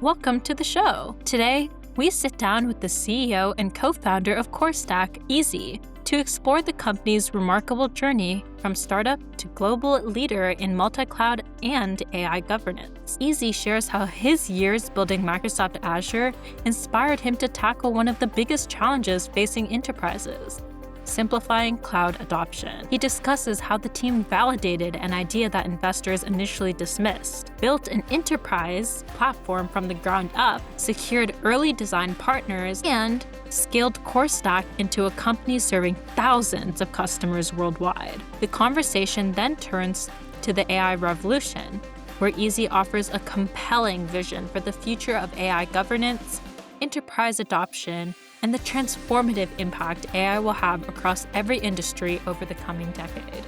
Welcome to the show. Today, we sit down with the CEO and co-founder of CoreStack, Easy, to explore the company's remarkable journey from startup to global leader in multi-cloud and AI governance. Easy shares how his years building Microsoft Azure inspired him to tackle one of the biggest challenges facing enterprises: simplifying cloud adoption. He discusses how the team validated an idea that investors initially dismissed, built an enterprise platform from the ground up, secured early design partners, and scaled CoreStack into a company serving thousands of customers worldwide. The conversation then turns to the AI revolution, where Easy offers a compelling vision for the future of AI governance, enterprise adoption, and the transformative impact AI will have across every industry over the coming decade.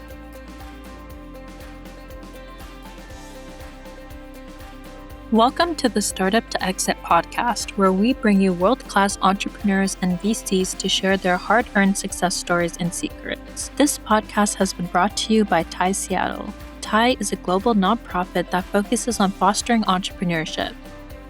Welcome to the Startup to Exit podcast, where we bring you world-class entrepreneurs and VCs to share their hard-earned success stories and secrets. This podcast has been brought to you by TIE Seattle. TIE is a global nonprofit that focuses on fostering entrepreneurship.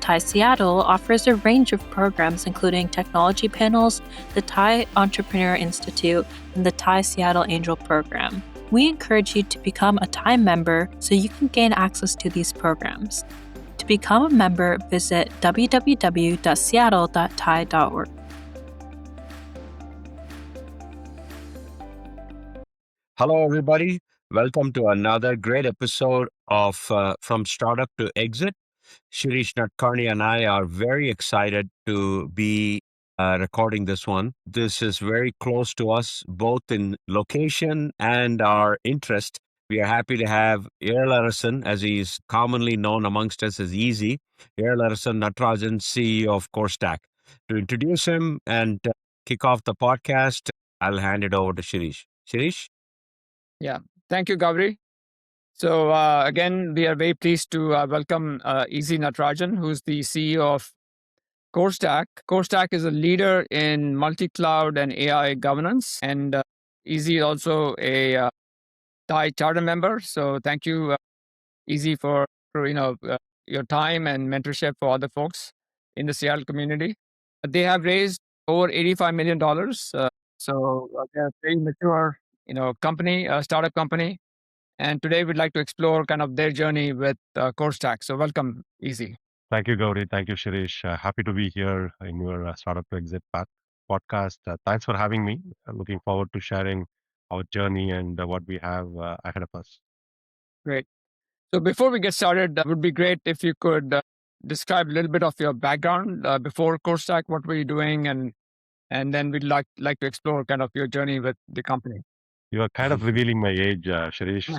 TIE Seattle offers a range of programs including technology panels, the TIE Entrepreneur Institute, and the TIE Seattle Angel Program. We encourage you to become a TIE member so you can gain access to these programs. To become a member, visit www.seattle.tie.org. Hello, everybody. Welcome to another great episode of From Startup to Exit. Shirish Natkarni and I are very excited to be recording this one. This is very close to us, both in location and our interest. We are happy to have Ezhilarasan, as he is commonly known amongst us as Easy, Ezhilarasan Natarajan, CEO of CoreStack. To introduce him and kick off the podcast, I'll hand it over to Shirish. Shirish? Yeah, thank you, Gavri. So again, we are very pleased to welcome Easy Natarajan, who's the CEO of CoreStack. CoreStack is a leader in multi-cloud and AI governance, and Easy is also a TIE charter member. So thank you, Easy, for your time and mentorship for other folks in the Seattle community. They have raised over $85 million. So they're a very mature, company, a startup company. And today we'd like to explore kind of their journey with CoreStack. So welcome, Easy. Thank you, Gauri. Thank you, Shirish. Happy to be here in your Startup to Exit podcast. Thanks for having me. Looking forward to sharing our journey and what we have ahead of us. Great. So before we get started, it would be great if you could describe a little bit of your background before CoreStack. What were you doing, and then we'd like to explore kind of your journey with the company. You are kind of revealing my age, Shirish. So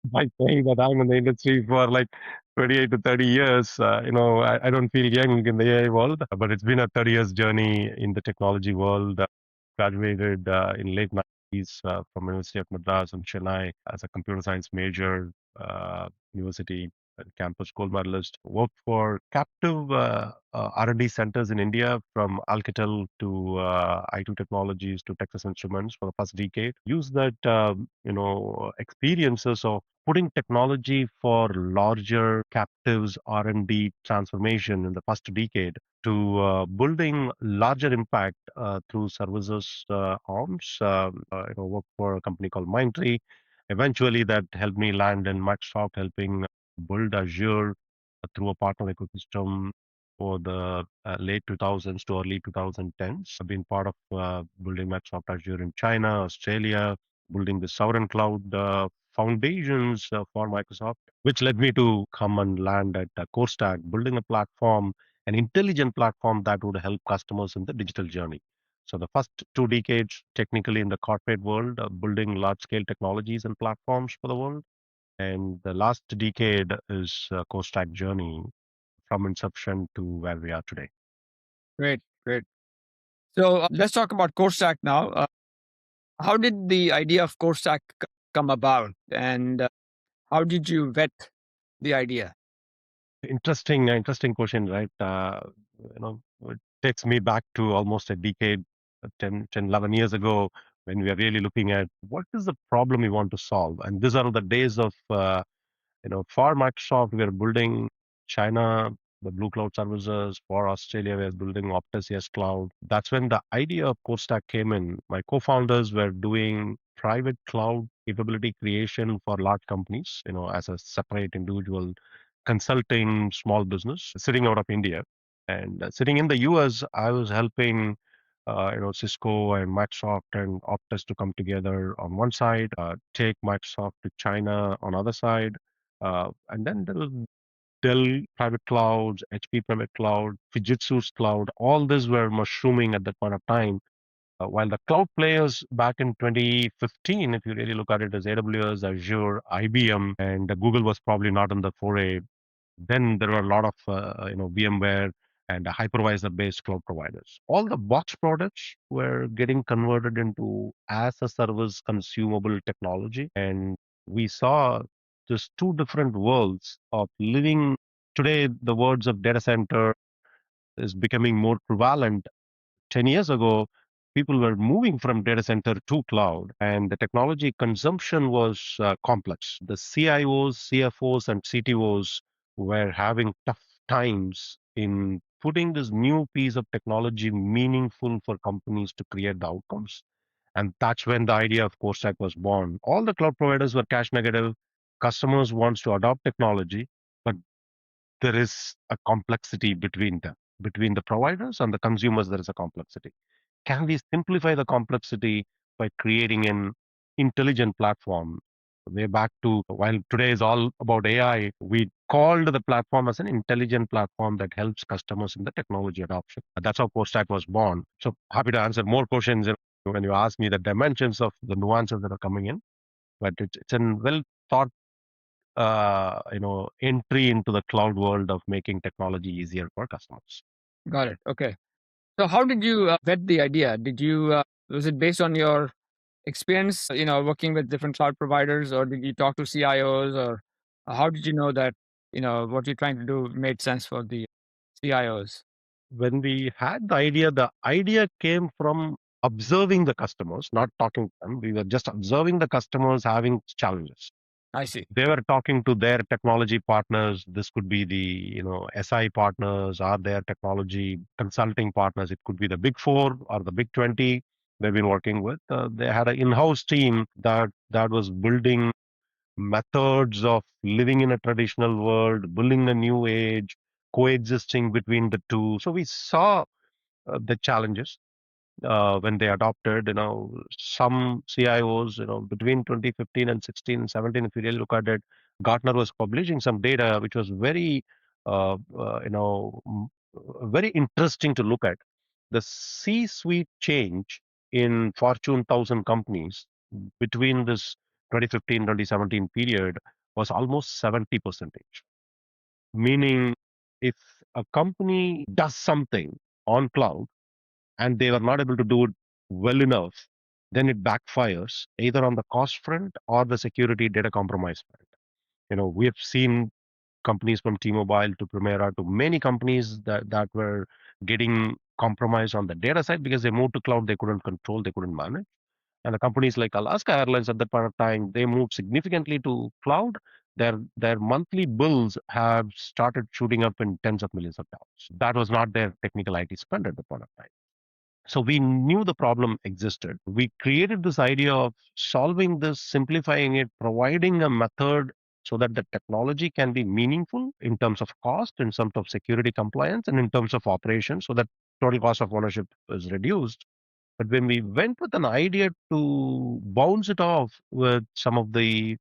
by saying that I'm in the industry for like 28 to 30 years, I don't feel young in the AI world, but it's been a 30 years journey in the technology world. Graduated in late 90s from University of Madras in Chennai as a computer science major, university campus gold medalist. Worked for captive R&D centers in India, from Alcatel to I2 Technologies to Texas Instruments for the first decade. Use that experiences of putting technology for larger captives R&D transformation in the first decade to building larger impact through services arms. Work for a company called Mindtree. Eventually, that helped me land in Microsoft, helping build Azure through a partner ecosystem for the late 2000s to early 2010s. I've been part of building Microsoft Azure in China, Australia, building the sovereign cloud foundations for Microsoft, which led me to come and land at CoreStack, building a platform, an intelligent platform that would help customers in the digital journey. So the first 2 decades, technically in the corporate world, building large-scale technologies and platforms for the world. And the last decade is CoreStack journey from inception to where we are today. Great. So let's talk about CoreStack now. How did the idea of CoreStack come about, and how did you vet the idea? Interesting question, right? It takes me back to almost a decade, 10, 11 years ago, when we are really looking at what is the problem we want to solve. And these are the days of, for Microsoft, we are building China the Blue Cloud services. For Australia, we're building Optus Yes Cloud. That's when the idea of CoreStack came in. My co-founders were doing private cloud capability creation for large companies, as a separate individual consulting small business sitting out of India. And sitting in the US, I was helping Cisco and Microsoft and Optus to come together on one side, take Microsoft to China on other side. And then there was Dell private clouds, HP private cloud, Fujitsu's cloud. All these were mushrooming at that point of time. While the cloud players back in 2015, if you really look at it, as AWS, Azure, IBM, and Google was probably not in the foray. Then there were a lot of VMware and hypervisor-based cloud providers. All the box products were getting converted into as a service consumable technology, and we saw just two different worlds of living. Today, the words of data center is becoming more prevalent. 10 years ago, people were moving from data center to cloud, and the technology consumption was complex. The CIOs, CFOs, and CTOs were having tough times in putting this new piece of technology meaningful for companies to create the outcomes. And that's when the idea of CoreStack was born. All the cloud providers were cash negative. Customers wants to adopt technology, but there is a complexity between them. Between the providers and the consumers, there is a complexity. Can we simplify the complexity by creating an intelligent platform? Way back to while today is all about AI, we called the platform as an intelligent platform that helps customers in the technology adoption. That's how CoreStack was born. So happy to answer more questions when you ask me the dimensions of the nuances that are coming in. But it's a well thought entry into the cloud world of making technology easier for customers. Got it. Okay. So how did you vet the idea? Did you was it based on your experience, working with different cloud providers, or did you talk to CIOs, or how did you know that what you're trying to do made sense for the CIOs? When we had the idea came from observing the customers, not talking to them. We were just observing the customers having challenges. I see. They were talking to their technology partners. This could be the SI partners or their technology consulting partners. It could be the big four or the big 20 they've been working with. They had an in-house team that was building methods of living in a traditional world, building a new age, coexisting between the two. So we saw the challenges when they adopted, some CIOs, between 2015 and 16 and 17, if you really look at it, Gartner was publishing some data which was very, very interesting to look at. The C-suite change in Fortune 1000 companies between this 2015 2017 period was almost 70%. Meaning, if a company does something on cloud and they were not able to do it well enough, then it backfires either on the cost front or the security data compromise front. We have seen companies from T-Mobile to Primera to many companies that were getting compromised on the data side because they moved to cloud, they couldn't control, they couldn't manage. And the companies like Alaska Airlines at that point of time, they moved significantly to cloud. Their monthly bills have started shooting up in tens of millions of dollars. That was not their technical IT spend at the point of time. So we knew the problem existed. We created this idea of solving this, simplifying it, providing a method so that the technology can be meaningful in terms of cost, in terms of security compliance, and in terms of operation, so that total cost of ownership is reduced. But when we went with an idea to bounce it off with some of the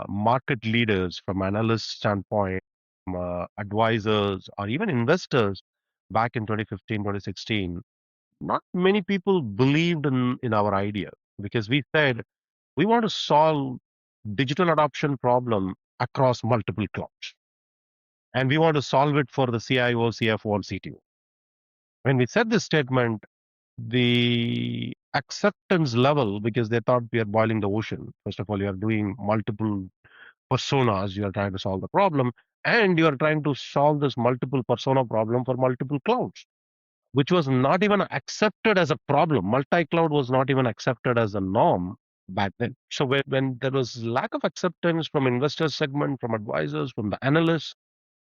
market leaders from analyst standpoint, from, advisors, or even investors back in 2015, 2016, not many people believed in our idea because we said we want to solve digital adoption problem across multiple clouds. And we want to solve it for the CIO, CFO, and CTO. When we said this statement, the acceptance level, because they thought we are boiling the ocean. First of all, you are doing multiple personas, you are trying to solve the problem, and you are trying to solve this multiple persona problem for multiple clouds, which was not even accepted as a problem. Multi-cloud was not even accepted as a norm back then. So when there was lack of acceptance from investor segment, from advisors, from the analysts,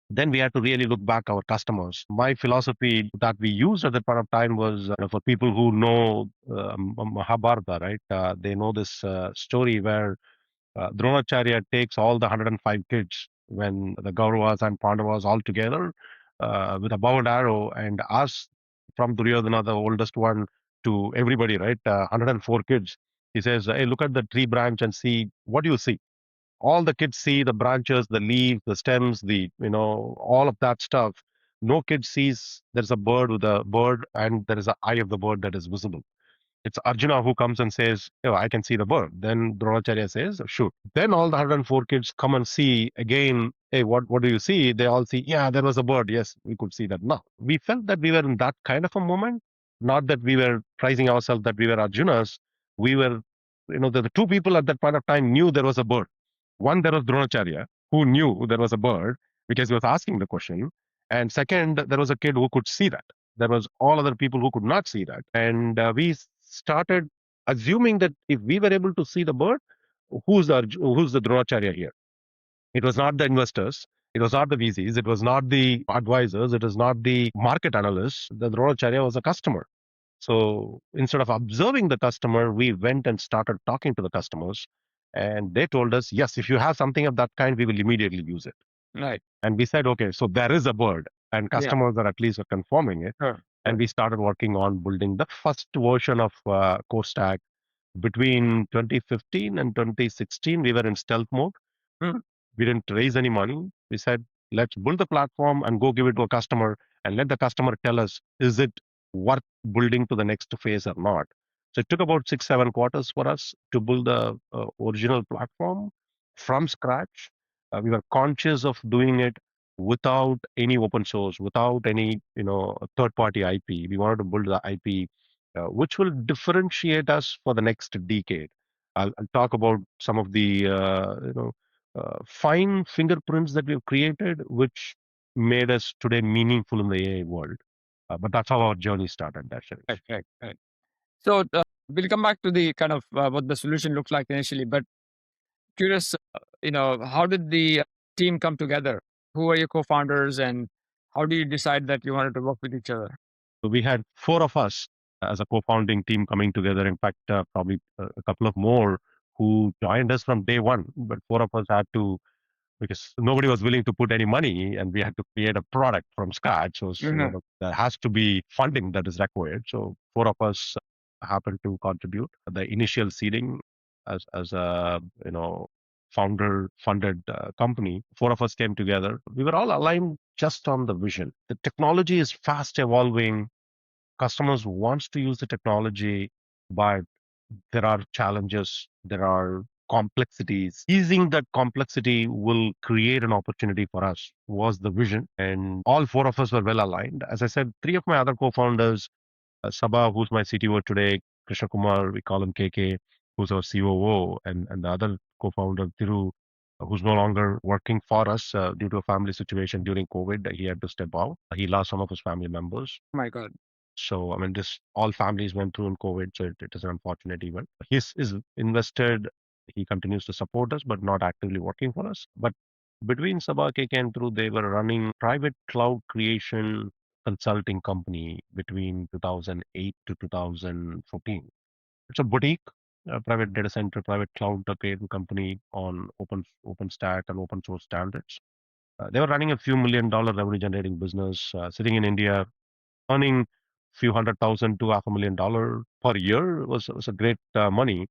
then we had to really look back our customers. My philosophy that we used at that point of time was for people who know Mahabharata, right? They know this story where Dronacharya takes all the 105 kids when the Kauravas and Pandavas all together with a bow and arrow and asks from Duryodhana, the oldest one, to everybody, right? 104 kids. He says, hey, look at the tree branch and see what do you see. All the kids see the branches, the leaves, the stems, all of that stuff. No kid sees there's a bird with a bird and there is an eye of the bird that is visible. It's Arjuna who comes and says, oh, I can see the bird. Then Dronacharya says, sure. Then all the 104 kids come and see again, hey, what do you see? They all see, yeah, there was a bird. Yes, we could see that. Now, we felt that we were in that kind of a moment, not that we were prizing ourselves that we were Arjunas. We were, the two people at that point of time knew there was a bird. One, there was Dronacharya, who knew there was a bird because he was asking the question. And second, there was a kid who could see that. There was all other people who could not see that. And we started assuming that if we were able to see the bird, who's the Dronacharya here? It was not the investors. It was not the VCs. It was not the advisors. It was not the market analysts. The Dronacharya was a customer. So instead of observing the customer, we went and started talking to the customers. And they told us, yes, if you have something of that kind, we will immediately use it. Right. And we said, okay, so there is a bird, and Yeah. customers are at least confirming it. Sure. And we started working on building the first version of CoreStack. Between 2015 and 2016, we were in stealth mode. Hmm. We didn't raise any money. We said, let's build the platform and go give it to a customer and let the customer tell us, is it worth building to the next phase or not? So it took about 6, 7 quarters for us to build the original platform from scratch. We were conscious of doing it without any open source, without any third party IP. We wanted to build the IP which will differentiate us for the next decade. I'll talk about some of the fine fingerprints that we've created, which made us today meaningful in the AI world. But that's how our journey started, actually. Right. So we'll come back to the kind of what the solution looked like initially, but curious, how did the team come together? Who are your co-founders, and how do you decide that you wanted to work with each other? So we had four of us as a co-founding team coming together. In fact, probably a couple of more who joined us from day one, but four of us had to because nobody was willing to put any money and we had to create a product from scratch. So there has to be funding that is required. So four of us happened to contribute the initial seeding as a founder funded company. Four of us came together. We were all aligned just on the vision. The technology is fast evolving. Customers wants to use the technology, but there are challenges, there are complexities. Easing that complexity will create an opportunity for us, was the vision. And all four of us were well aligned. As I said, three of my other co founders, Sabha, who's my CTO today, Krishna Kumar, we call him KK, who's our COO, and the other co founder, Thiru, who's no longer working for us due to a family situation during COVID. He had to step out. He lost some of his family members. Oh my God. So, I mean, this all families went through in COVID, so it is an unfortunate event. He's is invested. He continues to support us, but not actively working for us. But between Sabha, KK, and Through, they were running private cloud creation consulting company between 2008 to 2014. It's a boutique, private data center, private cloud creation company on OpenStack and open source standards. They were running a few $1 million revenue generating business, sitting in India, earning few 100,000 to $500,000 per year was a great money.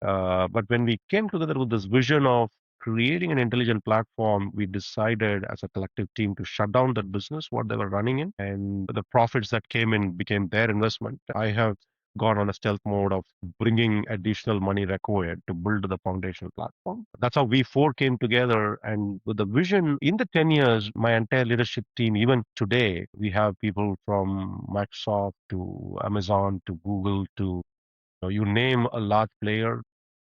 But when we came together with this vision of creating an intelligent platform, we decided as a collective team to shut down that business, what they were running in, and the profits that came in became their investment. I have gone on a stealth mode of bringing additional money required to build the foundational platform. That's how we four came together. And with the vision, in the 10 years, my entire leadership team, even today, we have people from Microsoft to Amazon to Google to you name a large player,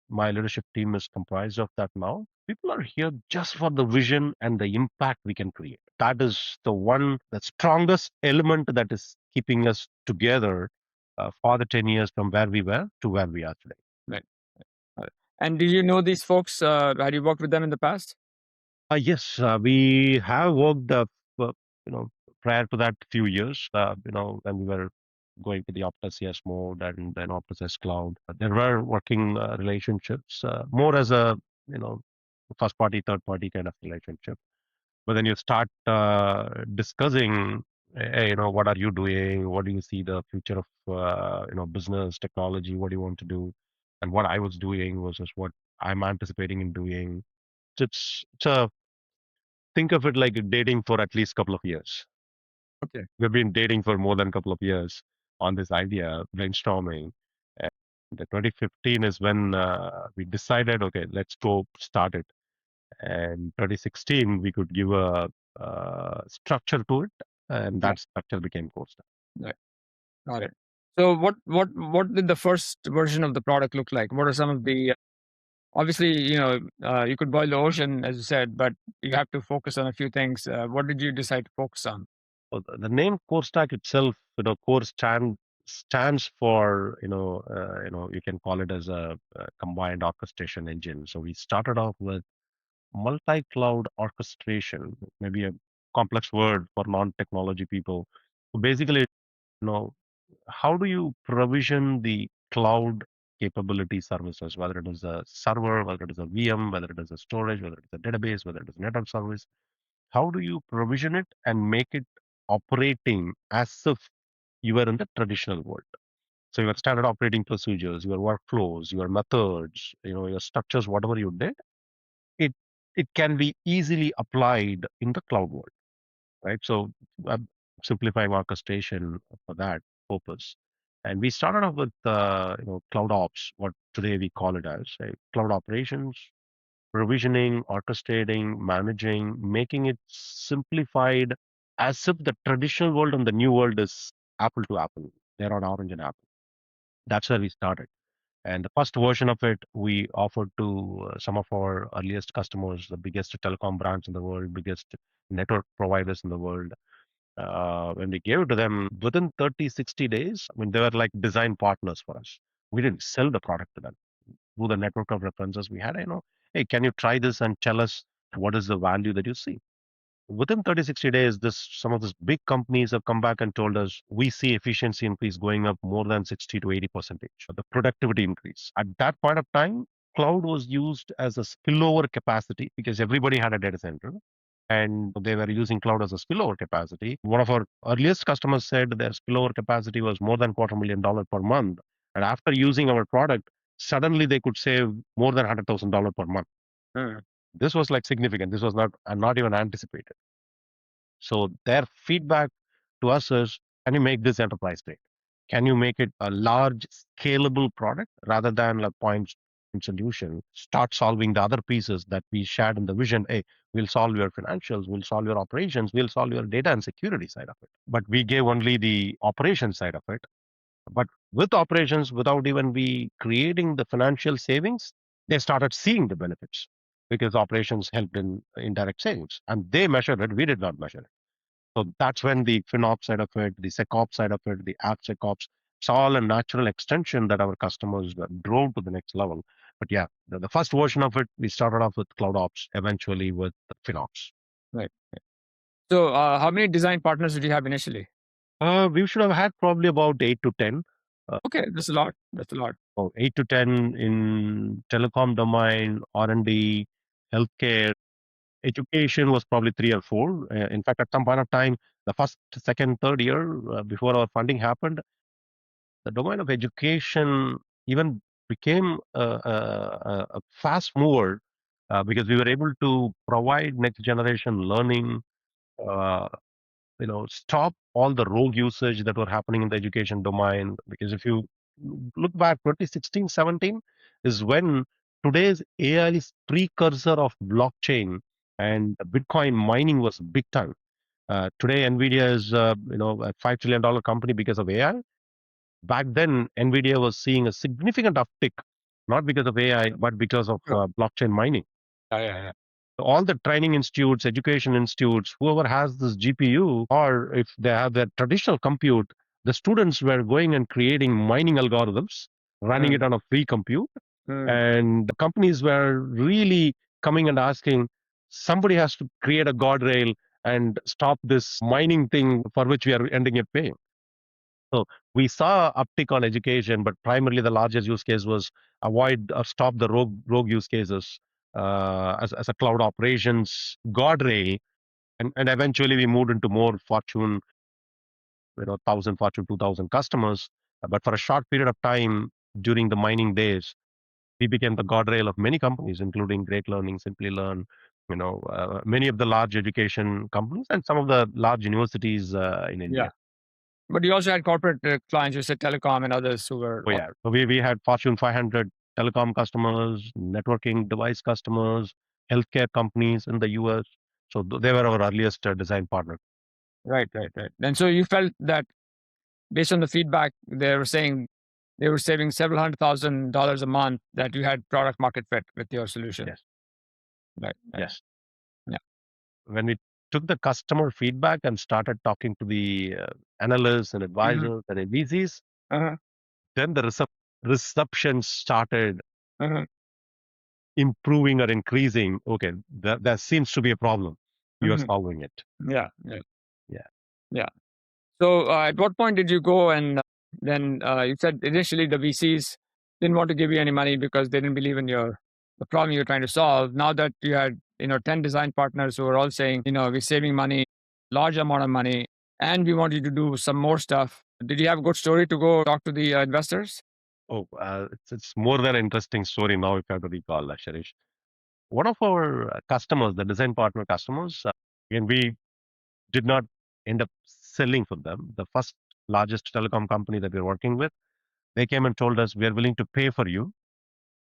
my leadership team is comprised of that now. People are here just for the vision and the impact we can create. That is the strongest element that is keeping us together for the 10 years from where we were to where we are today. Right. And did you know these folks? Had you worked with them in the past? Yes, we have worked, you know, prior to that few years, when we were going to the Optus CS mode and then Optus S Cloud. There were working relationships, more as a, you know, first party, third party kind of relationship. But then you start discussing, what are you doing? What do you see the future of, business technology? What do you want to do? And what I was doing versus what I'm anticipating in doing. It's a think of it like dating for at least a couple of years. Okay. We've been dating for more than a couple of years on this idea, brainstorming. And the 2015 is when we decided, okay, let's go start it. And 2016, we could give a structure to it, and Yeah. that structure became CoreStack. Right. Got it. So what did the first version of the product look like? What are some of the obviously, you could boil the ocean, as you said, but you have to focus on a few things. What did you decide to focus on? So the name CoreStack itself, Core stands for, you can call it as a combined orchestration engine. So we started off with multi-cloud orchestration, maybe a complex word for non-technology people. So basically, know, how do you provision the cloud capability services, whether it is a server, whether it is a VM, whether it is a storage, whether it is a database, whether it is a network service? How do you provision it and make it operating as if you were in the traditional world? So your standard operating procedures, your workflows, your methods, your structures, whatever you did, it it can be easily applied in the cloud world, right? So I'm simplifying orchestration for that purpose. And we started off with cloud ops, what today we call it as, right? Cloud operations, provisioning, orchestrating, managing, making it simplified as if the traditional world and the new world is apple to apple. They're on orange and apple. That's where we started. And the first version of it, we offered to some of our earliest customers, the biggest telecom brands in the world, biggest network providers in the world. When we gave it to them within 30, 60 days, I mean, they were like design partners for us. We didn't sell the product to them. Through the network of references we had, hey, can you try this and tell us what is the value that you see? Within 30, 60 days, some of these big companies have come back and told us we see efficiency increase going up more than 60 to 80%. The productivity increase. At that point of time, cloud was used as a spillover capacity because everybody had a data center and they were using cloud as a spillover capacity. One of our earliest customers said their spillover capacity was more than $250,000 per month. And after using our product, suddenly they could save more than $100,000 per month. This was like significant. This was not even anticipated. So their feedback to us is, can you make this enterprise grade? Can you make it a large scalable product rather than a point solution? Start solving the other pieces that we shared in the vision. Hey, we'll solve your financials, we'll solve your operations, we'll solve your data and security side of it. But we gave only the operation side of it. But with operations, without even we creating the financial savings, they started seeing the benefits because operations helped in indirect savings. And they measured it, we did not measure it. So that's when the FinOps side of it, the SecOps side of it, the AppSecOps, it's all a natural extension that our customers drove to the next level. But yeah, the first version of it, we started off with CloudOps, eventually with FinOps. Right. So, how many design partners did you have initially? We should have had probably about 8 to 10. Okay, that's a lot. That's a lot. 8 to 10 in telecom domain, R&D, healthcare. Education was probably 3 or 4. In fact, at some point of time, the first, second, third year before our funding happened, the domain of education even became a fast mover because we were able to provide next generation learning, uh, stop all the rogue usage that were happening in the education domain. Because if you look back, 2016, 17 is when today's AI is precursor of blockchain and Bitcoin mining was big time. Today, NVIDIA is a $5 trillion company because of AI. Back then, NVIDIA was seeing a significant uptick, not because of AI, but because of blockchain mining. Yeah. All the training institutes, education institutes, whoever has this GPU, or if they have their traditional compute, the students were going and creating mining algorithms, running it on a free compute. And the companies were really coming and asking, somebody has to create a guardrail and stop this mining thing for which we are ending up paying. So we saw uptick on education, but primarily the largest use case was avoid or stop the rogue use cases as a cloud operations guardrail, and eventually we moved into more Fortune, 1,000, Fortune 2,000 customers. But for a short period of time during the mining days, we became the guardrail of many companies, including Great Learning, Simply Learn, many of the large education companies and some of the large universities in India. Yeah. But you also had corporate clients, you said telecom and others who were. Oh, yeah. So we had Fortune 500 telecom customers, networking device customers, healthcare companies in the US. So they were our earliest design partner. Right. And so you felt that based on the feedback, they were saying they were saving several $100,000 a month, that you had product market fit with your solution. Yes. Right. Yes. Yeah. When we took the customer feedback and started talking to the analysts and advisors and VCs, Uh-huh. then the reception started Uh-huh. improving or increasing. Okay, there seems to be a problem. You are Mhm. solving it. Yeah. Yeah. So at what point did you go and then you said initially the VCs didn't want to give you any money because they didn't believe in the problem you're trying to solve. Now that you had 10 design partners who were all saying, we're saving money, large amount of money, and we want you to do some more stuff. Did you have a good story to go talk to the investors? Oh, it's more than an interesting story now, if I have to recall, Sharish. One of our customers, the design partner customers, again, we did not end up selling for them. The first largest telecom company that we're working with, they came and told us, we are willing to pay for you,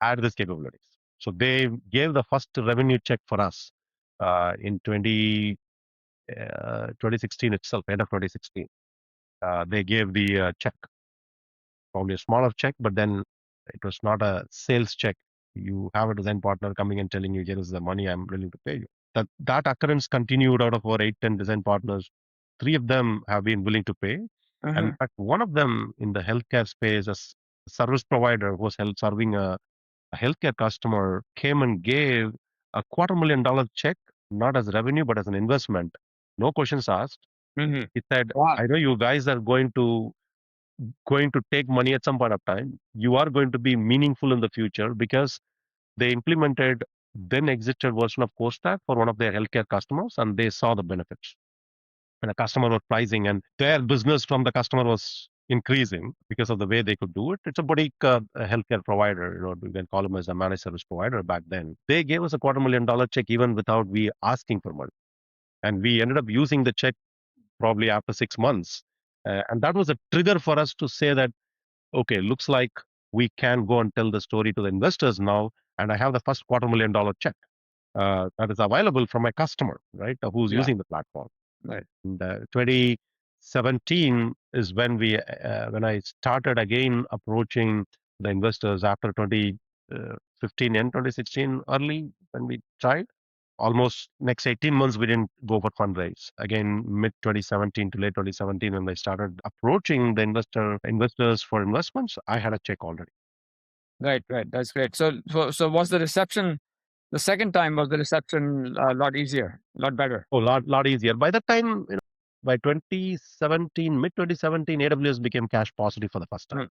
add these capabilities. So they gave the first revenue check for us in 2016 itself, end of 2016. They gave the check, probably a smaller check, but then it was not a sales check. You have a design partner coming and telling you, here is the money I'm willing to pay you. That occurrence continued out of our 8, 10 design partners. 3 of them have been willing to pay. And in fact, one of them in the healthcare space, a service provider who was serving a healthcare customer, came and gave a $250,000 check, not as revenue, but as an investment. No questions asked. Mm-hmm. He said, Wow. I know you guys are going to take money at some point of time. You are going to be meaningful in the future because they implemented then existed version of CoreStack for one of their healthcare customers, and they saw the benefits. And the customer was pricing, and their business from the customer was increasing because of the way they could do it. It's a boutique healthcare provider, you can call them as a managed service provider back then. They gave us a $250,000 check even without we asking for money. And we ended up using the check probably after 6 months. And that was a trigger for us to say that, okay, looks like we can go and tell the story to the investors now. And I have the first $250,000 check that is available from my customer, right, who's Yeah. using the platform. Right. And 2017 is when I started again approaching the investors after 2015 and 2016 early when we tried. Almost next 18 months, we didn't go for fundraise. Again, mid 2017 to late 2017, when I started approaching the investors for investments, I had a check already. Right. That's great. So was the reception the second time? Was the reception a lot easier, a lot better? Oh, lot easier. By that time, by 2017, mid 2017, AWS became cash positive for the first time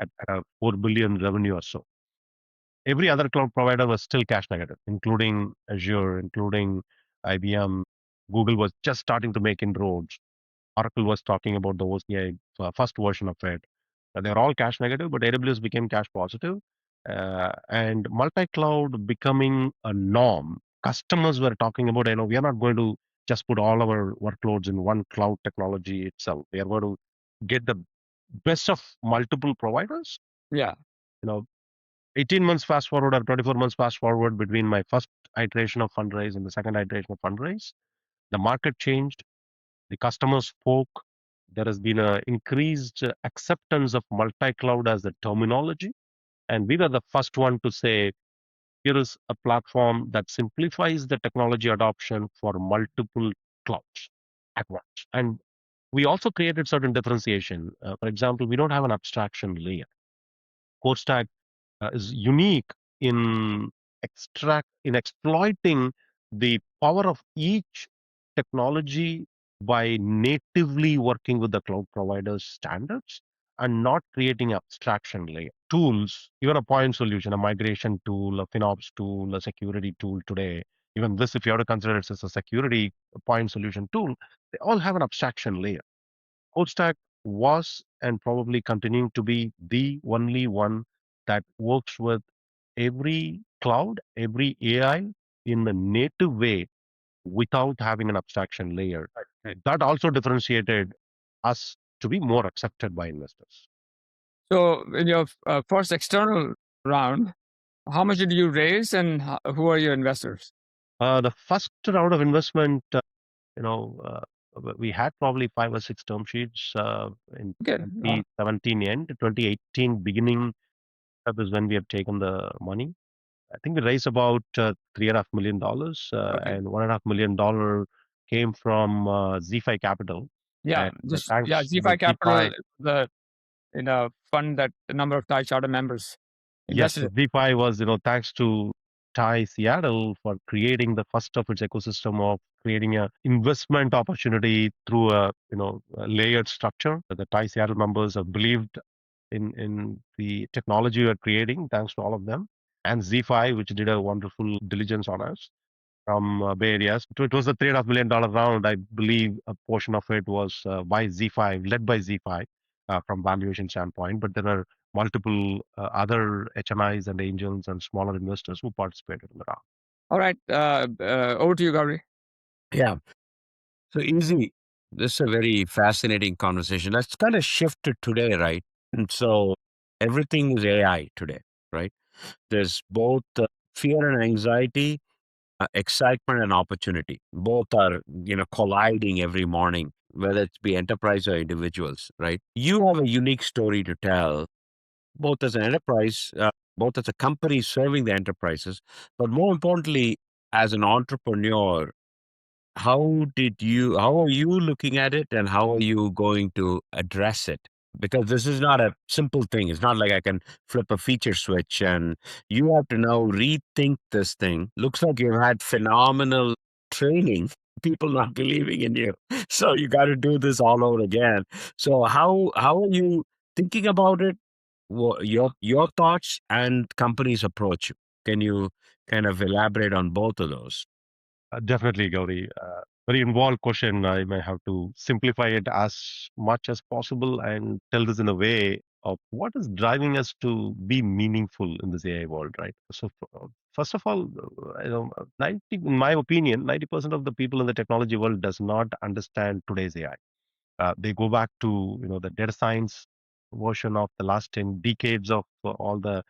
at a 4 billion revenue or so. Every other cloud provider was still cash negative, including Azure, including IBM. Google was just starting to make inroads. Oracle was talking about the OCI first version of it. They're all cash negative, but AWS became cash positive. And multi-cloud becoming a norm. Customers were talking about, we are not going to just put all our workloads in one cloud technology itself. We are going to get the best of multiple providers. Yeah. 18 months fast forward or 24 months fast forward between my first iteration of fundraise and the second iteration of fundraise, the market changed. The customers spoke. There has been an increased acceptance of multi-cloud as a terminology. And we were the first one to say, here is a platform that simplifies the technology adoption for multiple clouds at once. And we also created certain differentiation. For example, we don't have an abstraction layer. CoreStack is unique in exploiting the power of each technology by natively working with the cloud providers standards and not creating abstraction layer tools, even a point solution, a migration tool, a FinOps tool, a security tool today. Even this, if you have to consider it as a security point solution tool, they all have an abstraction layer. CodeStack was and probably continuing to be the only one that works with every cloud, every AI in a native way without having an abstraction layer. Right. That also differentiated us to be more accepted by investors. So, in your first external round, how much did you raise, and who are your investors? The first round of investment, you know, we had probably 5 or 6 term sheets in Okay. 2017 end, 2018 beginning. That is when we have taken the money. I think we raised about $3.5 million, Okay. and $1.5 million came from Z5 Capital. Yeah, And yeah, thanks to the Z5 Capital, Z5, the in a fund that a number of Thai charter members yes, invested in. Z5 was, thanks to Thai Seattle for creating the first of its ecosystem of creating a investment opportunity through a layered structure. The Thai Seattle members have believed in the technology we're creating, thanks to all of them, and Z5, which did a wonderful diligence on us from Bay Area. So it was a $3.5 million round. I believe a portion of it was by Z5, led by Z5 from valuation standpoint. But there are multiple other HNIs and angels and smaller investors who participated in the round. All right, over to you, Gauri. Yeah. So easy. This is a very fascinating conversation. Let's kind of shift to today, right? And so everything is AI today, right? There's both fear and anxiety, excitement and opportunity. Both are, colliding every morning, whether it's be enterprise or individuals, right? You have a unique story to tell, both as an enterprise, both as a company serving the enterprises, but more importantly, as an entrepreneur. How are you looking at it, and how are you going to address it? Because this is not a simple thing. It's not like I can flip a feature switch, and you have to now rethink this thing. Looks like you've had phenomenal training, people not believing in you. So you got to do this all over again. So how are you thinking about it? Your thoughts and company's approach. Can you kind of elaborate on both of those? Definitely, Gauri. Very involved question. I may have to simplify it as much as possible and tell this in a way of what is driving us to be meaningful in this AI world, right? So, first of all, 90, in my opinion, 90% of the people in the technology world does not understand today's AI. They go back to the data science version of the last 10 decades of all the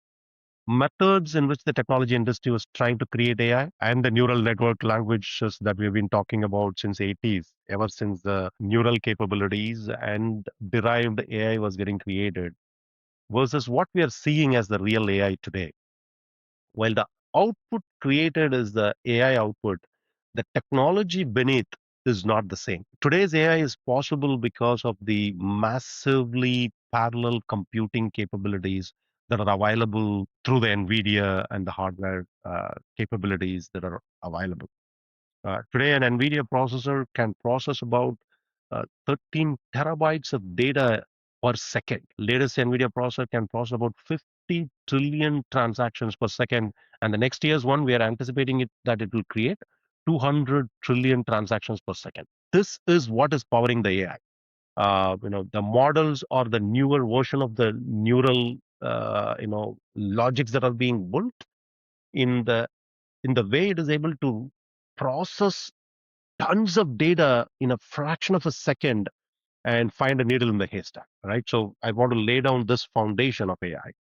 methods in which the technology industry was trying to create AI and the neural network languages that we've been talking about since 80s, ever since the neural capabilities and derived AI was getting created, versus what we are seeing as the real AI today. While the output created is the AI output, the technology beneath is not the same. Today's AI is possible because of the massively parallel computing capabilities that are available through the NVIDIA and the hardware capabilities that are available. Today, an NVIDIA processor can process about 13 terabytes of data per second. Latest NVIDIA processor can process about 50 trillion transactions per second. And the next year's one, we are anticipating that it will create 200 trillion transactions per second. This is what is powering the AI. The models or the newer version of the neural, logics that are being built in the way it is able to process tons of data in a fraction of a second and find a needle in the haystack, right? So I want to lay down this foundation of AI.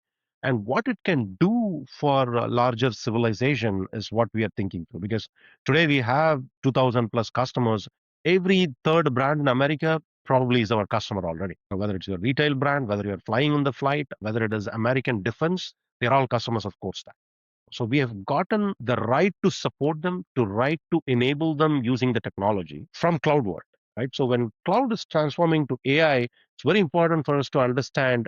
And what it can do for a larger civilization is what we are thinking through. Because today we have 2,000 plus customers. Every third brand in America probably is our customer already. Whether it's your retail brand, whether you're flying on the flight, whether it is American defense, they're all customers of CoreStack. So we have gotten the right to support them, to right to enable them using the technology from cloud world, right? So when cloud is transforming to AI, it's very important for us to understand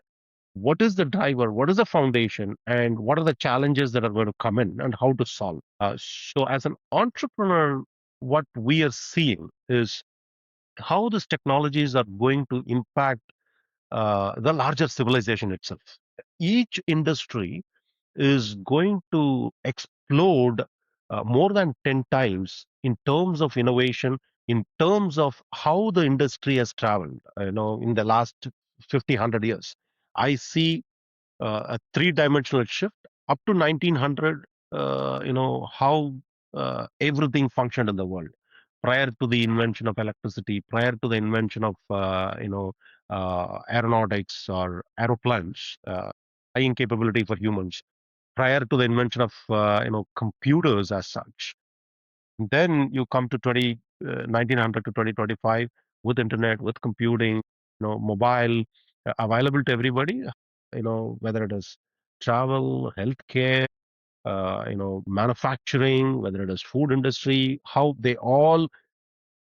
what is the driver, what is the foundation, and what are the challenges that are going to come in and how to solve. So, as an entrepreneur, what we are seeing is how these technologies are going to impact the larger civilization itself. Each industry is going to explode more than 10 times in terms of innovation, in terms of how the industry has traveled, in the last 50, 100 years. I see a three-dimensional shift up to 1900, how everything functioned in the world prior to the invention of electricity, prior to the invention of, aeronautics or aeroplanes, flying capability for humans, prior to the invention of, computers as such. Then you come to 1900 to 2025 with internet, with computing, mobile available to everybody, whether it is travel, healthcare, manufacturing, whether it is food industry, how they all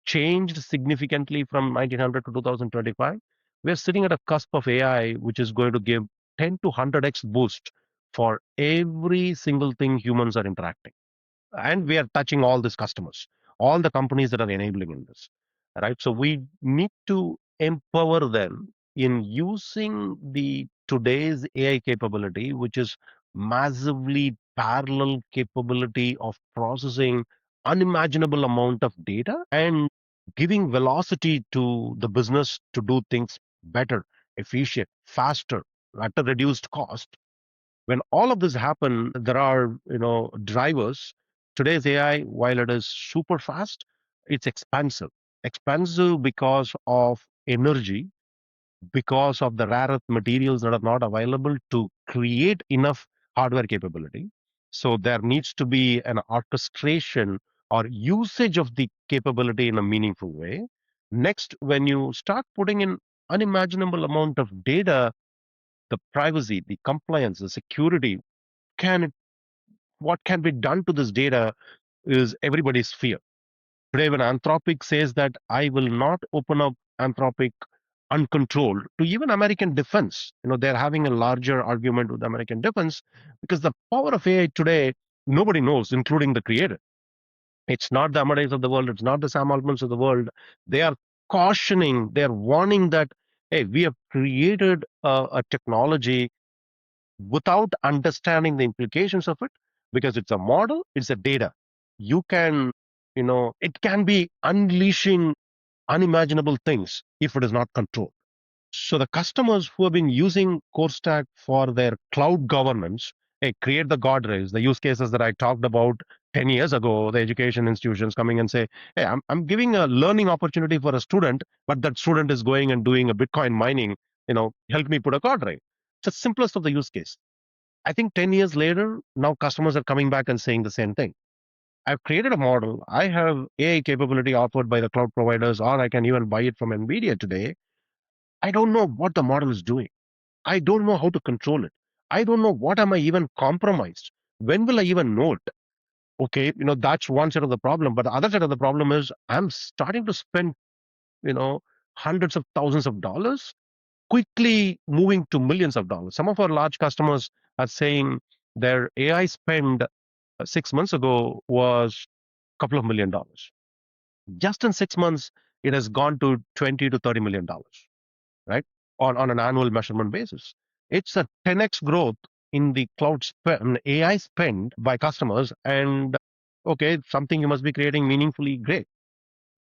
changed significantly from 1900 to 2025. We're sitting at a cusp of AI, which is going to give 10 to 100x boost for every single thing humans are interacting, and we are touching all these customers, all the companies that are enabling in this, right? So we need to empower them in using the today's AI capability, which is massively parallel capability of processing unimaginable amount of data and giving velocity to the business to do things better, efficient, faster, at a reduced cost. When all of this happen, there are drivers. Today's AI, while it is super fast, it's expensive because of energy, because of the rare earth materials that are not available to create enough hardware capability. So there needs to be an orchestration or usage of the capability in a meaningful way. Next, when you start putting in unimaginable amount of data, the privacy, the compliance, the security, can what can be done to this data is everybody's fear. Today, when Anthropic says that I will not open up Anthropic uncontrolled to even American defense, they're having a larger argument with American defense because the power of AI today, nobody knows, including the creator. It's not the Amadeus of the world, it's not the Sam Altmans of the world. They are cautioning, they're warning that, hey, we have created a technology without understanding the implications of it, because it's a model, it's a data. You can, it can be unleashing unimaginable things if it is not controlled. So the customers who have been using CoreStack for their cloud governance, hey, create the guardrails, the use cases that I talked about 10 years ago, the education institutions coming and say, hey, I'm giving a learning opportunity for a student, but that student is going and doing a Bitcoin mining, help me put a guardrail. It's the simplest of the use case. I think 10 years later, now customers are coming back and saying the same thing. I've created a model. I have AI capability offered by the cloud providers, or I can even buy it from NVIDIA today. I don't know what the model is doing. I don't know how to control it. I don't know what am I even compromised. When will I even know it? Okay, that's one side of the problem. But the other side of the problem is I'm starting to spend, you know, hundreds of thousands of dollars, quickly moving to millions of dollars. Some of our large customers are saying their AI spend 6 months ago was a couple of $1 million. Just in 6 months, it has gone to 20 to $30 million, right? On an annual measurement basis. It's a 10x growth in the cloud spend, AI spend by customers. And okay, something you must be creating meaningfully great.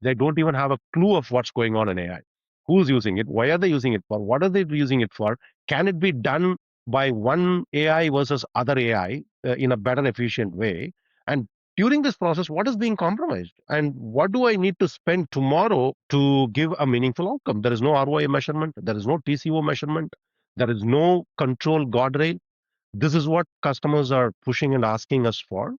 They don't even have a clue of what's going on in AI. Who's using it? Why are they using it for? What are they using it for? Can it be done by one AI versus other AI in a better, efficient way? And during this process, what is being compromised? And what do I need to spend tomorrow to give a meaningful outcome? There is no ROI measurement. There is no TCO measurement. There is no control guardrail. This is what customers are pushing and asking us for.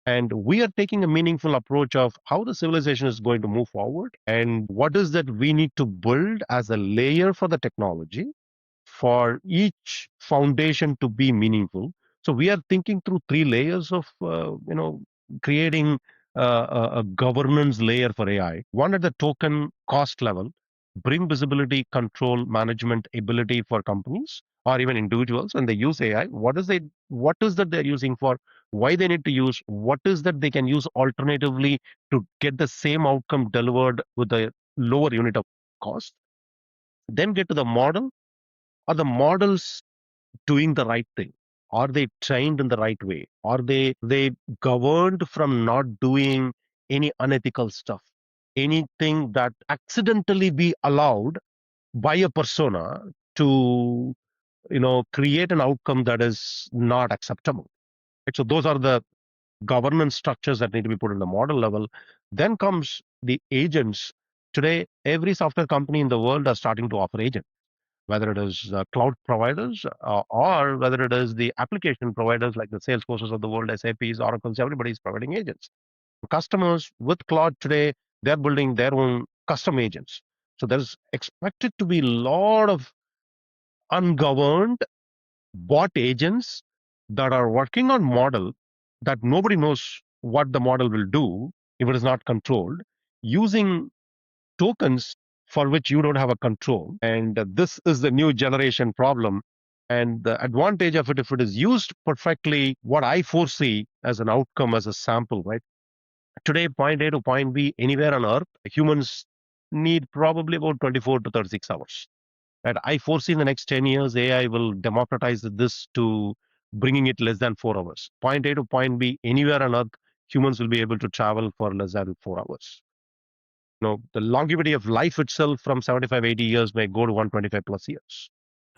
And we are taking a meaningful approach of how the civilization is going to move forward and what is that we need to build as a layer for the technology for each foundation to be meaningful. So we are thinking through three layers of, creating a governance layer for AI. One at the token cost level. bring visibility, control, management ability for companies or even individuals when they use AI. What is that they're using for? Why they need to use? What is that they can use alternatively to get the same outcome delivered with a lower unit of cost? Then get to the model. Are the models doing the right thing? Are they trained in the right way? Are they governed from not doing any unethical stuff? Anything that accidentally be allowed by a persona to create an outcome that is not acceptable. Right? So those are the governance structures that need to be put in the model level. Then comes the agents. Today, every software company in the world are starting to offer agents, whether it is cloud providers or whether it is the application providers like the Salesforces of the world, SAPs, Oracles, everybody is providing agents. Customers with Cloud today, they're building their own custom agents. So there's expected to be a lot of ungoverned bot agents that are working on model that nobody knows what the model will do if it is not controlled, using tokens for which you don't have a control. And this is the new generation problem. And the advantage of it, if it is used perfectly, what I foresee as an outcome, as a sample, right? Today, point A to point B, anywhere on Earth, humans need probably about 24 to 36 hours. And I foresee in the next 10 years, AI will democratize this to bringing it less than 4 hours. Point A to point B, anywhere on Earth, humans will be able to travel for less than 4 hours. The longevity of life itself from 75, 80 years may go to 125 plus years.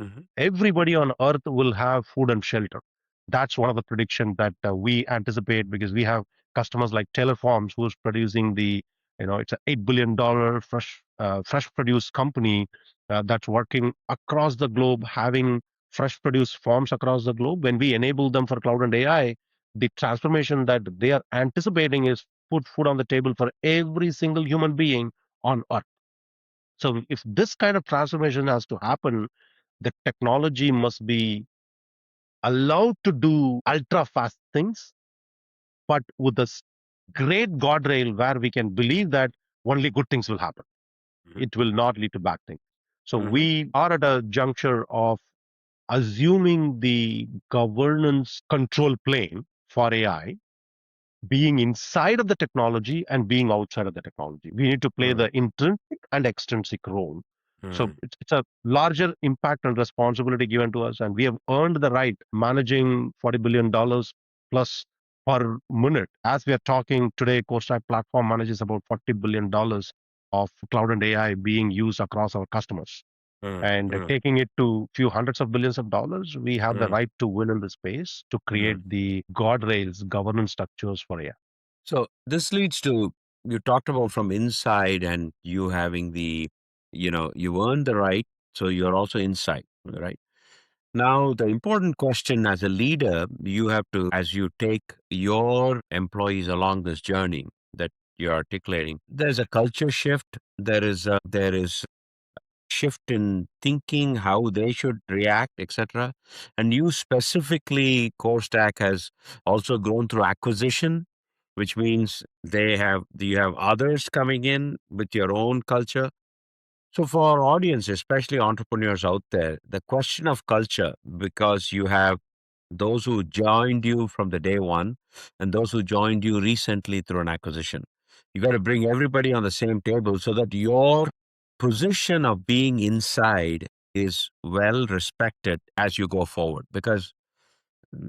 Mhm. Everybody on Earth will have food and shelter. That's one of the predictions that we anticipate, because we have customers like Taylor Farms, who's producing it's an $8 billion fresh produce company that's working across the globe, having fresh produce farms across the globe. When we enable them for cloud and AI, the transformation that they are anticipating is put food on the table for every single human being on Earth. So if this kind of transformation has to happen, the technology must be allowed to do ultra fast things, but with this great guardrail where we can believe that only good things will happen. Mhm. It will not lead to bad things. So Mhm. we are at a juncture of assuming the governance control plane for AI being inside of the technology and being outside of the technology. We need to play Mhm. the intrinsic and extrinsic role. So Mhm. it's a larger impact and responsibility given to us, and we have earned the right managing $40 billion plus per minute. As we are talking today, CoreStack platform manages about $40 billion of cloud and AI being used across our customers. Mhm. And Mhm. taking it to few hundreds of billions of dollars, we have the Mhm. right to win in the space to Mhm. create the guardrails, governance structures for AI. So this leads to, you talked about from inside and you having you earn the right, so you're also inside, right? Now, the important question as a leader, you have to, as you take your employees along this journey that you're articulating, there's a culture shift. There is shift in thinking, how they should react, etc. And you specifically, CoreStack has also grown through acquisition, which means you have others coming in with your own culture. So for our audience, especially entrepreneurs out there, the question of culture, because you have those who joined you from the day one and those who joined you recently through an acquisition. You got to bring everybody on the same table so that your position of being inside is well respected as you go forward. Because at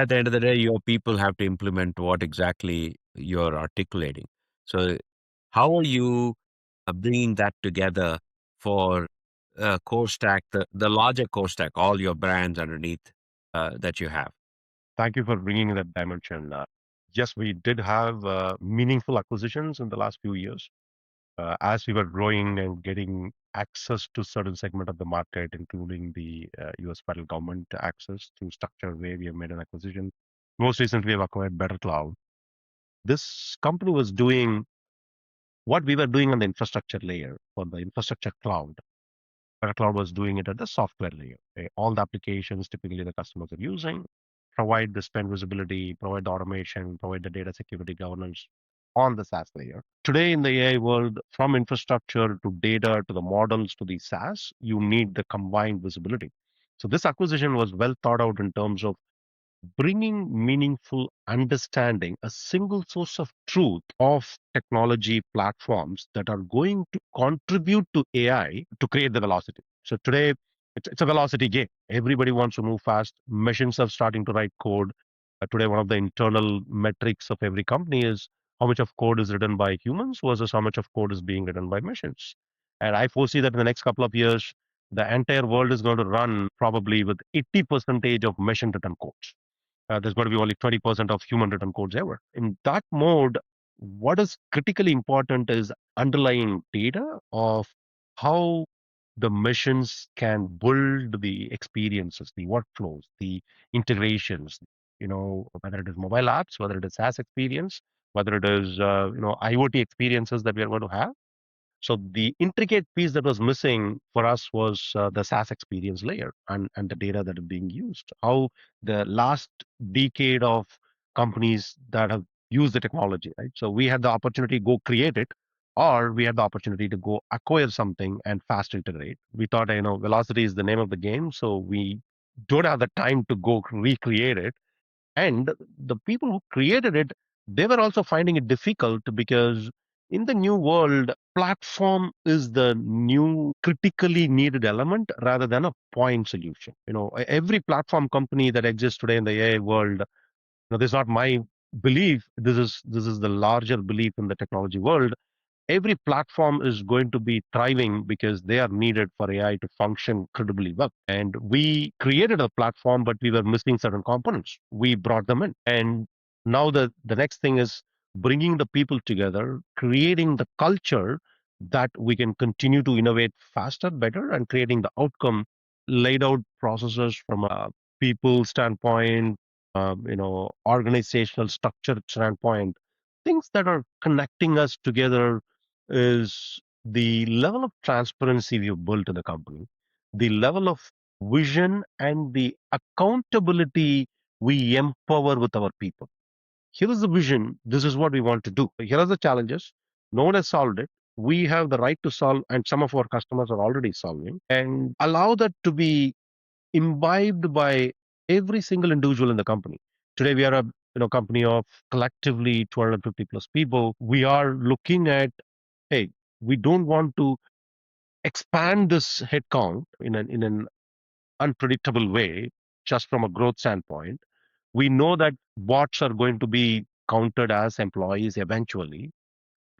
the end of the day, your people have to implement what exactly you're articulating. So, how are you bringing that together for Core Stack, the larger Core Stack, all your brands underneath that you have? Thank you for bringing that dimension. Yes, we did have meaningful acquisitions in the last few years. As we were growing and getting access to certain segment of the market, including the US federal government access through structured way, we have made an acquisition. Most recently, we have acquired Better Cloud. This company was doing what we were doing on the infrastructure layer for the infrastructure cloud. Better Cloud was doing it at the software layer. All the applications typically the customers are using, provide the spend visibility, provide the automation, provide the data security governance. on the SaaS layer. Today in the AI world, from infrastructure to data to the models to the SaaS, you need the combined visibility. So this acquisition was well thought out in terms of bringing meaningful understanding, a single source of truth of technology platforms that are going to contribute to AI to create the velocity. So today, it's a velocity game. Everybody wants to move fast. Machines are starting to write code. Today, one of the internal metrics of every company is how much of code is written by humans versus how much of code is being written by machines. And I foresee that in the next couple of years, the entire world is going to run probably with 80% of machine written codes. There's going to be only 20% of human written codes ever. In that mode, what is critically important is underlying data of how the machines can build the experiences, the workflows, the integrations, whether it is mobile apps, whether it is SaaS experience, whether it is, IoT experiences that we are going to have. So the intricate piece that was missing for us was the SaaS experience layer and the data that is being used. How the last decade of companies that have used the technology, right? So we had the opportunity to go create it, or we had the opportunity to go acquire something and fast iterate. We thought, velocity is the name of the game, so we don't have the time to go recreate it, and the people who created it, they were also finding it difficult because in the new world, platform is the new critically needed element rather than a point solution. Every platform company that exists today in the AI world, this is not my belief. This is the larger belief in the technology world. Every platform is going to be thriving because they are needed for AI to function incredibly well. And we created a platform, but we were missing certain components. We brought them in. And now the next thing is bringing the people together, creating the culture that we can continue to innovate faster, better, and creating the outcome, laid out processes from a people standpoint, organizational structure standpoint, things that are connecting us together is the level of transparency we've built in the company, the level of vision and the accountability we empower with our people. Here is the vision. This is what we want to do. Here are the challenges. No one has solved it. We have the right to solve, and some of our customers are already solving, and allow that to be imbibed by every single individual in the company. Today, we are a company of collectively 250 plus people. We are looking at, hey, we don't want to expand this headcount in an unpredictable way, just from a growth standpoint. We know that bots are going to be counted as employees eventually,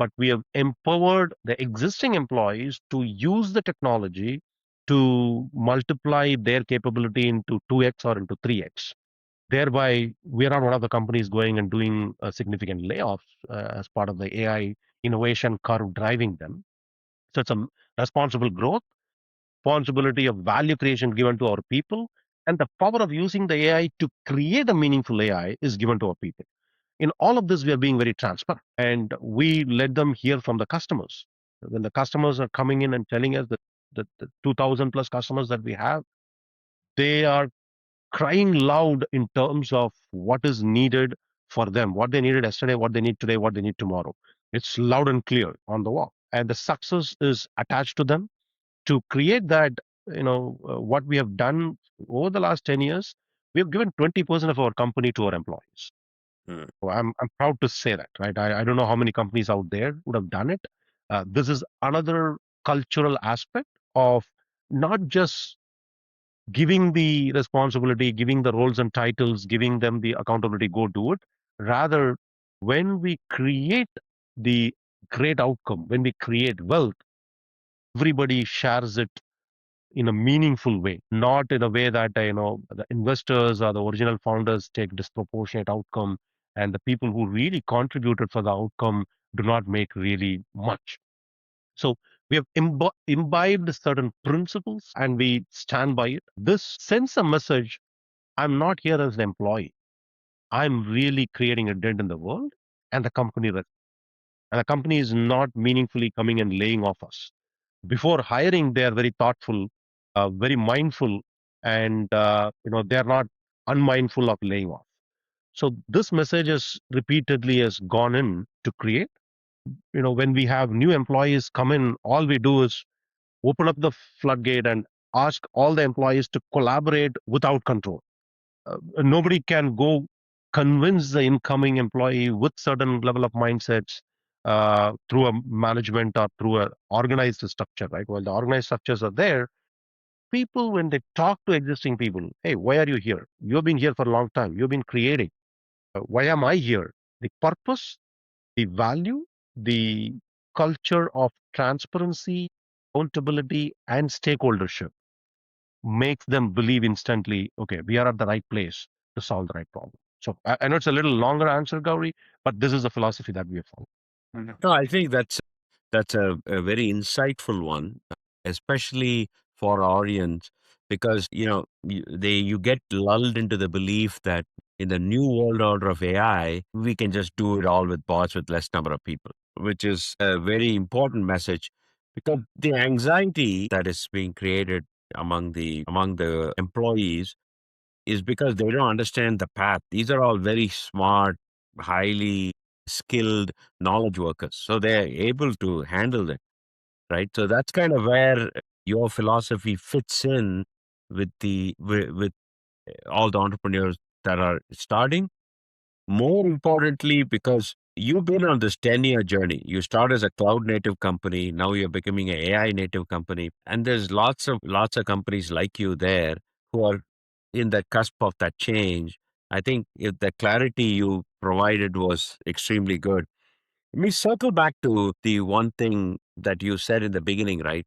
but we have empowered the existing employees to use the technology to multiply their capability into 2x or into 3x. Thereby, we are not one of the companies going and doing significant layoffs as part of the AI innovation curve driving them. So it's a responsible growth, responsibility of value creation given to our people, and the power of using the AI to create a meaningful AI is given to our people. In all of this, we are being very transparent, and we let them hear from the customers. When the customers are coming in and telling us that the 2,000 plus customers that we have, they are crying loud in terms of what is needed for them, what they needed yesterday, what they need today, what they need tomorrow. It's loud and clear on the wall, and the success is attached to them. To create that, what we have done over the last 10 years, we have given 20% of our company to our employees. Hmm. So I'm proud to say that, right? I don't know how many companies out there would have done it. This is another cultural aspect of not just giving the responsibility, giving the roles and titles, giving them the accountability, go do it. Rather, when we create the great outcome, when we create wealth, everybody shares it in a meaningful way, not in a way that the investors or the original founders take disproportionate outcome, and the people who really contributed for the outcome do not make really much. So we have imbibed certain principles and we stand by it. This sends a message: I'm not here as an employee. I'm really creating a dent in the world, and the company is not meaningfully coming and laying off us. Before hiring, they are very thoughtful, very mindful, and they're not unmindful of laying off. So this message repeatedly has gone in to create. When we have new employees come in, all we do is open up the floodgate and ask all the employees to collaborate without control. Nobody can go convince the incoming employee with certain level of mindsets through a management or through a organized structure, right? While the organized structures are there, people, when they talk to existing people, hey, why are you here? You've been here for a long time. You've been creating. Why am I here? The purpose, the value, the culture of transparency, accountability, and stakeholdership makes them believe instantly, okay, we are at the right place to solve the right problem. So I know it's a little longer answer, Gauri, but this is the philosophy that we have followed. No, I think that's a very insightful one, especially for our audience, because you get lulled into the belief that in the new world order of AI, we can just do it all with bots with less number of people, which is a very important message because the anxiety that is being created among the employees is because they don't understand the path. These are all very smart, highly skilled knowledge workers. So they're able to handle it, right? So that's kind of where your philosophy fits in with all the entrepreneurs that are starting. More importantly, because you've been on this 10-year journey. You start as a cloud native company, now you're becoming an AI native company. And there's lots of companies like you there who are in the cusp of that change. I think if the clarity you provided was extremely good. Let me circle back to the one thing that you said in the beginning, right?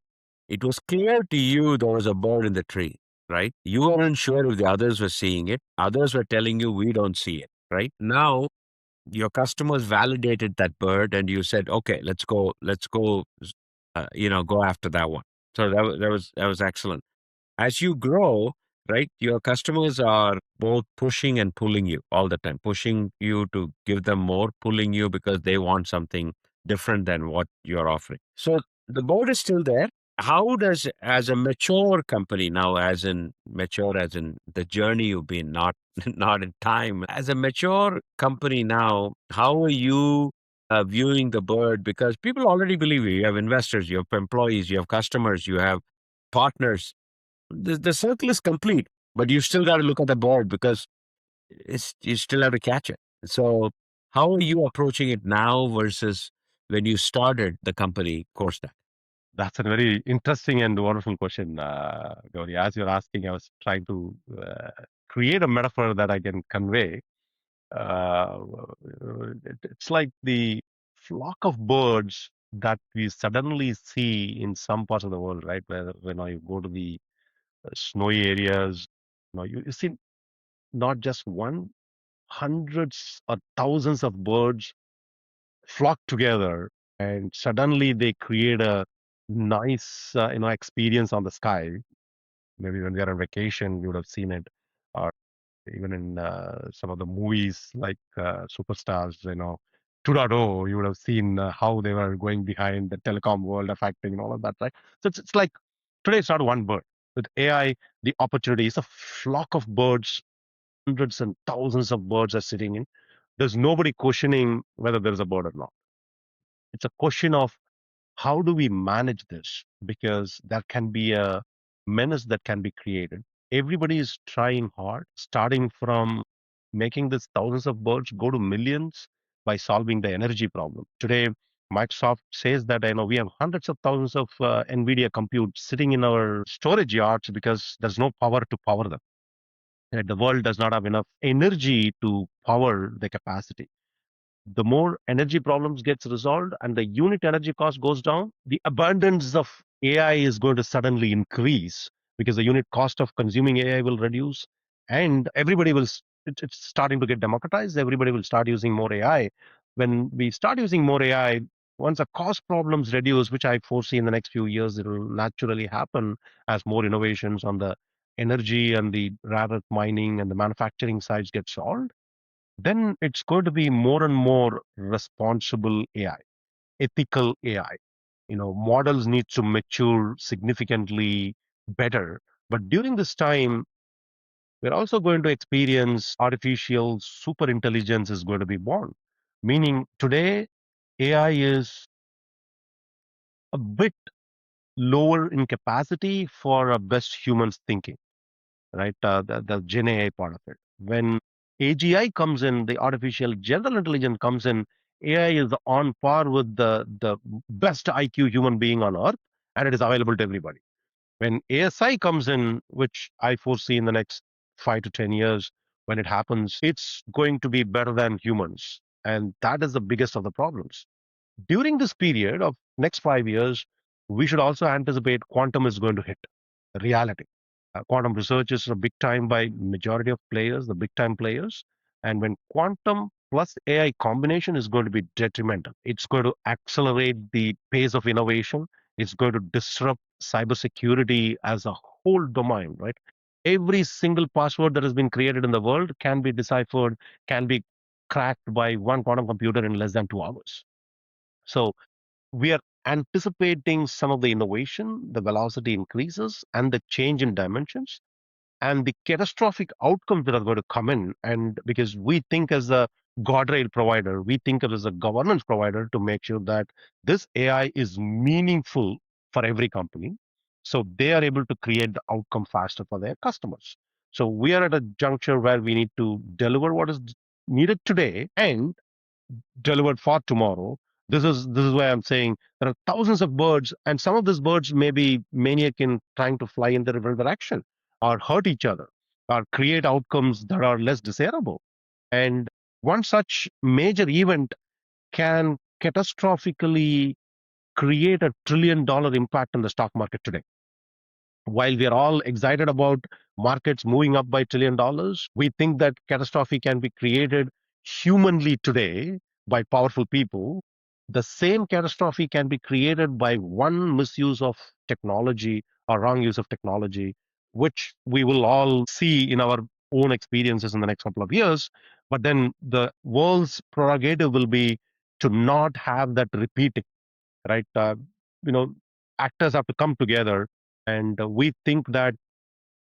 It was clear to you there was a bird in the tree, right? You weren't sure if the others were seeing it. Others were telling you we don't see it, right? Now your customers validated that bird and you said, okay, go after that one. So that was excellent. As you grow, right, your customers are both pushing and pulling you all the time, pushing you to give them more, pulling you because they want something different than what you're offering. So the board is still there. How does, as a mature company now, as in mature, as in the journey you've been, not not in time, as a mature company now, how are you viewing the bird? Because people already believe you. You have investors, you have employees, you have customers, you have partners. The circle is complete, but you still got to look at the board because you still have to catch it. So, how are you approaching it now versus when you started the company CoreStack? That's a very interesting and wonderful question, Gauri. As you're asking, I was trying to create a metaphor that I can convey. Uh, it's like the flock of birds that we suddenly see in some parts of the world, right? Where when you go to the snowy areas, you see not just one, hundreds or thousands of birds flock together, and suddenly they create a nice, experience on the sky. Maybe when we are on vacation, you would have seen it, or even in some of the movies like Superstars, 2.0, you would have seen how they were going behind the telecom world affecting and all of that, right? So it's like today it's not one bird. With AI, the opportunity is a flock of birds, hundreds and thousands of birds are sitting in. There's nobody questioning whether there's a bird or not. It's a question of how do we manage this? Because there can be a menace that can be created. Everybody is trying hard, starting from making this thousands of birds go to millions by solving the energy problem. Today, Microsoft says that we have hundreds of thousands of NVIDIA compute sitting in our storage yards because there's no power to power them. Right? The world does not have enough energy to power the capacity. The more energy problems gets resolved and the unit energy cost goes down, the abundance of AI is going to suddenly increase because the unit cost of consuming AI will reduce, and everybody will. It's starting to get democratized. Everybody will start using more AI. When we start using more AI, once the cost problems reduce, which I foresee in the next few years, it will naturally happen as more innovations on the energy and the rare earth mining and the manufacturing sides get solved, then it's going to be more and more responsible AI, ethical AI. Models need to mature significantly better. But during this time, we're also going to experience artificial super intelligence is going to be born. Meaning today, AI is a bit lower in capacity for a best humans thinking, right? The Gen AI part of it. When AGI comes in, the artificial general intelligence comes in, AI is on par with the best IQ human being on earth, and it is available to everybody. When ASI comes in, which I foresee in the next 5 to 10 years, when it happens, it's going to be better than humans. And that is the biggest of the problems. During this period of next 5 years, we should also anticipate quantum is going to hit reality. Quantum research is a big time by majority of players, the big time players. And when quantum plus AI combination is going to be detrimental, it's going to accelerate the pace of innovation. It's going to disrupt cybersecurity as a whole domain, right? Every single password that has been created in the world can be deciphered, can be cracked by one quantum computer in less than 2 hours. So we are anticipating some of the innovation, the velocity increases, and the change in dimensions, and the catastrophic outcomes that are going to come in. And because we think as a guardrail provider, we think of as a governance provider to make sure that this AI is meaningful for every company. So they are able to create the outcome faster for their customers. So we are at a juncture where we need to deliver what is needed today and delivered for tomorrow. This is why I'm saying there are thousands of birds, and some of these birds may be maniac in trying to fly in the different direction, or hurt each other, or create outcomes that are less desirable. And one such major event can catastrophically create $1 trillion impact in the stock market today. While we are all excited about markets moving up by $1 trillion, we think that catastrophe can be created humanly today by powerful people. The same catastrophe can be created by one misuse of technology or wrong use of technology, which we will all see in our own experiences in the next couple of years. But then the world's prerogative will be to not have that repeating, right? You know, actors have to come together, and we think that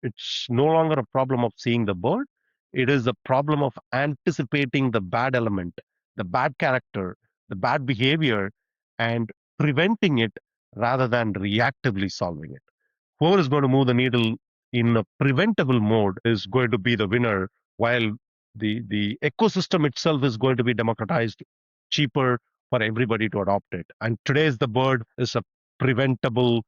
it's no longer a problem of seeing the bird. It is a problem of anticipating the bad element, the bad character, the bad behavior, and preventing it rather than reactively solving it. Whoever is going to move the needle in a preventable mode is going to be the winner, while the ecosystem itself is going to be democratized, cheaper for everybody to adopt it. And today's the bird is a preventable,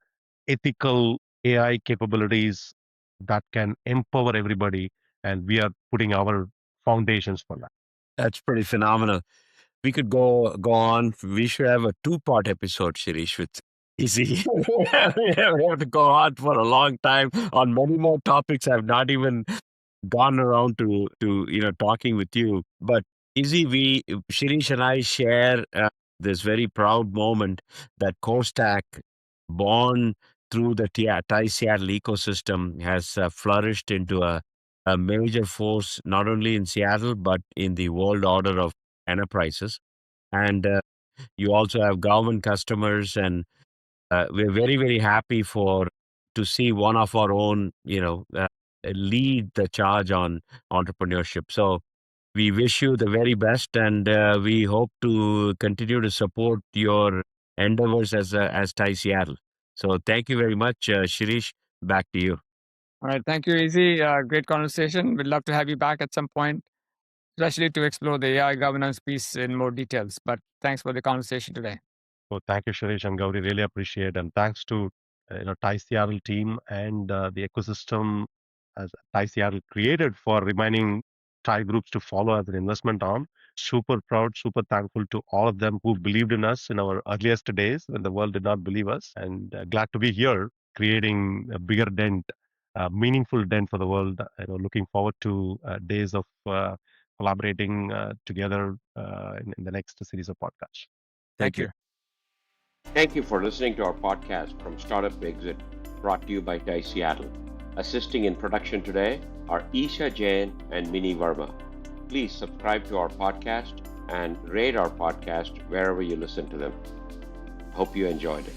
ethical AI capabilities that can empower everybody, and we are putting our foundations for that. That's pretty phenomenal. We could go on. We should have a two-part episode, Shirish, with Easy. We have to go on for a long time on many more topics. I've not even gone around to talking with you. But Easy, Shirish and I share this very proud moment that CoreStack, born through the TI Seattle ecosystem, has flourished into a major force not only in Seattle but in the world order of enterprises. And you also have government customers, and we're very, very happy to see one of our own, lead the charge on entrepreneurship. So we wish you the very best, and we hope to continue to support your endeavors as TI Seattle. So thank you very much, Shirish. Back to you. All right. Thank you, Easy. Great conversation. We'd love to have you back at some point, especially to explore the AI governance piece in more details. But thanks for the conversation today. So thank you, Shirish and Gauri. Really appreciate, and thanks to TI Seattle team and the ecosystem as TI Seattle created for reminding TI groups to follow as an investment arm. Super proud, super thankful to all of them who believed in us in our earliest days when the world did not believe us, and glad to be here creating a bigger dent, a meaningful dent for the world. Looking forward to days of collaborating together in the next series of podcasts. Thank you. Thank you for listening to our podcast From Startup to Exit, brought to you by TI Seattle. Assisting in production today are Isha Jain and Mini Verma. Please subscribe to our podcast and rate our podcast wherever you listen to them. Hope you enjoyed it.